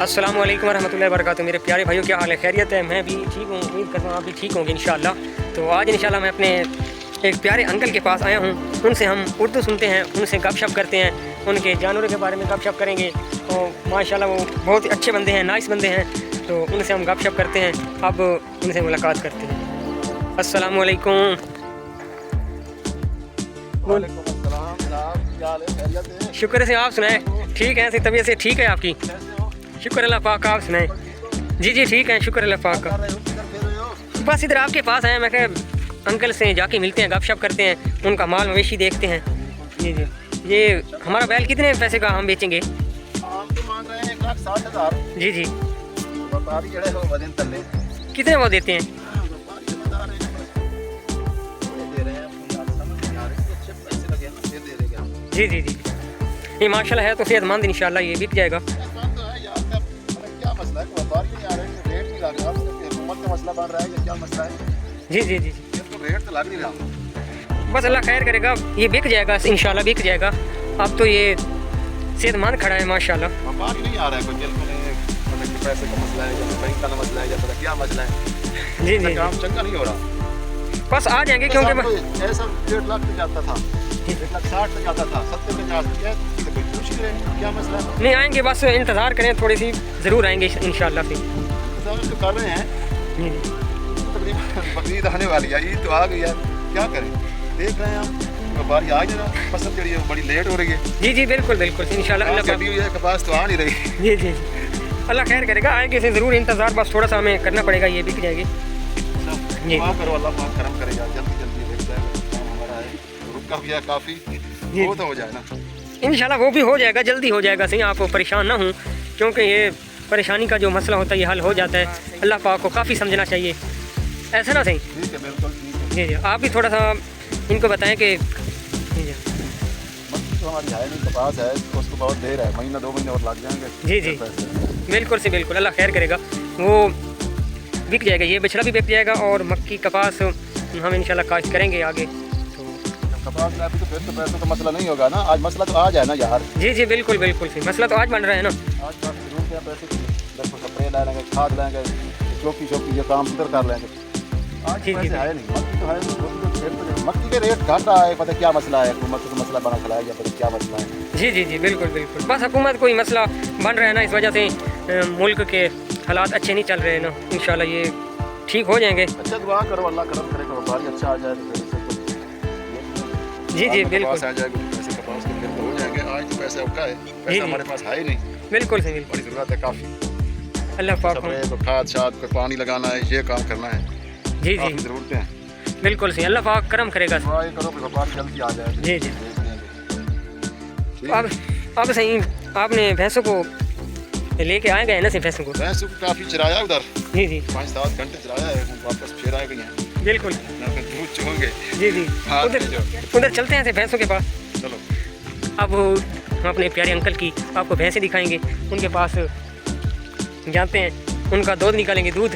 अस्सलाम वालेकुम रहमतुल्लाहि व बरकातुहू। मेरे प्यारे भाइयों, क्या हाल है? खैरियत है? मैं भी ठीक हूँ, उम्मीद करता हूँ आप भी ठीक होंगे इंशाअल्लाह। तो आज इंशाअल्लाह मैं अपने एक प्यारे अंकल के पास आया हूँ। उनसे हम उर्दू सुनते हैं, उनसे गपशप करते हैं, उनके जानवरों के बारे में गपशप करेंगे। तो माशाल्लाह वो बहुत ही अच्छे बंदे हैं, नाइस बंदे हैं। तो उनसे हम गपशप करते हैं, अब उनसे मुलाकात करते हैं। अस्सलाम वालेकुम। शुक्र से, आप सुनाएं? ठीक है, तबीयत से ठीक है आपकी? शुक्र अल्लाह पाक, आप सुनाएं? जी ठीक है, शुक्र अल्लाह पाक का। बस इधर आपके पास आए, मैं कह अंकल से जाके मिलते हैं, गपशप करते हैं, उनका माल मवेशी देखते हैं। जी ये हमारा बैल कितने पैसे का हम बेचेंगे? जी कितने वो देते हैं? जी ये माशाल्लाह है तो सेहतमंद, इंशाल्लाह ये बिक जाएगा। जी रेट तो लग नहीं रहा। बस अल्लाह खैर करेगा, ये बिक जाएगा इंशाल्लाह, बिक जाएगा। अब तो ये सेहतमंद खड़ा है माशाल्लाह। व्यापार ही नहीं आ रहा है, कोई पैसे का मसला है या बैंक का मसला है या पता क्या मसला है। जी काम चंगा नहीं हो रहा। बस आ जाएंगे, क्योंकि ऐसा 1.5 लाख पे जाता था, 1,60,000 पे जाता था, 70,50 पे कोई पूछ ही रहे क्या मसला है। नहीं आएंगे, बस इंतज़ार करें थोड़ी सी, ज़रूर आएंगे इंशाल्लाह। फिर तो कर रहे हैं, तकरीबन बकरीद आने वाली है, ईद तो आ गई है, क्या करें, देख रहे हैं हम। व्यापारी आ जाना, फसल जड़ी है बड़ी लेट हो रही है। जी बिल्कुल इंशाल्लाह। अल्लाह कपास तो आ नहीं रही। जी अल्लाह खैर करेगा, आएंगे से ज़रूर इंतज़ार, बस थोड़ा सा हमें करना पड़ेगा, ये बिक जाएगी। जी करो, अल्लाह पाक करम करेगा, जल्दी देख जाएगा। हमारा है रुका भी है काफ़ी, वो तो हो जाए ना इंशाल्लाह, वो भी हो जाएगा, जल्दी हो जाएगा। सही, आप परेशान ना हों, क्योंकि ये परेशानी का जो मसला होता है ये हल हो जाता है। अल्लाह पाक को काफ़ी समझना चाहिए, ऐसा ना? सही, ठीक है, बिल्कुल ठीक है। जी आप भी थोड़ा सा इनको बताएं कि तो हमारी है नहीं, कपास है, उसको बहुत देर है, महीना 2 महीने और लग जाएंगे। जी बिल्कुल से बिल्कुल, अल्लाह खैर करेगा, वो बिक जाएगा, ये बछड़ा भी बिक जाएगा। और मक्की कपास हम इंशाल्लाह काश्त करेंगे आगे। तो कपास में तो फिर तो पैसों का मसला नहीं होगा ना, आज मसला तो आ जाए ना यार। जी बिल्कुल सही, मसला तो आज बन रहा है ना। आज जरूर क्या पैसे स्प्रे ले लेंगे, खाद लेंगे, चौकी ये काम उधर कर लेंगे। आज पैसे है नहीं, मक्की तो है नहीं, मक्की के रेट घट रहा है, पता क्या मसला है, हुकूमत को मसला बना खड़ा है या पता क्या मसला है। जी बिल्कुल, बस हुकूमत कोई मसला बन रहा है ना, इस वजह से मुल्क के हालात अच्छे नहीं चल रहे हैं ना। इंशाल्लाह ये ठीक हो जाएंगे। अच्छा दुआ करो, अल्लाह करम करेगा, व्यापारी अच्छा आ जाए तो जी बिल्कुल आ जाएगा, पैसे कपास के फिर तो हो जाएंगे। आज तो पैसे औखा है, पैसा हमारे पास है ही नहीं। बिल्कुल सही, बड़ी ज़रूरत है काफ़ी। अल्लाह पाक को खाद शाद को पानी लगाना है, ये काम करना है। जी ज़रूरतें हैं, बिल्कुल सही, अल्लाह पाक करम करेगा। दुआ करो कि व्यापारी जल्दी आ जाए। जी अब सही, आपने भैंसों को लेके आए गए ना? से भैंसों को काफ़ी चराया उधर। जी 5-7 घंटे चराया है, वापस फिर आ गए हैं। बिल्कुल दूध चुहोंगे। जी उधर चलते हैं से भैंसों के पास। चलो, अब हम अपने प्यारे अंकल की आपको भैंसें दिखाएंगे, उनके पास जाते हैं, उनका दूध निकालेंगे, दूध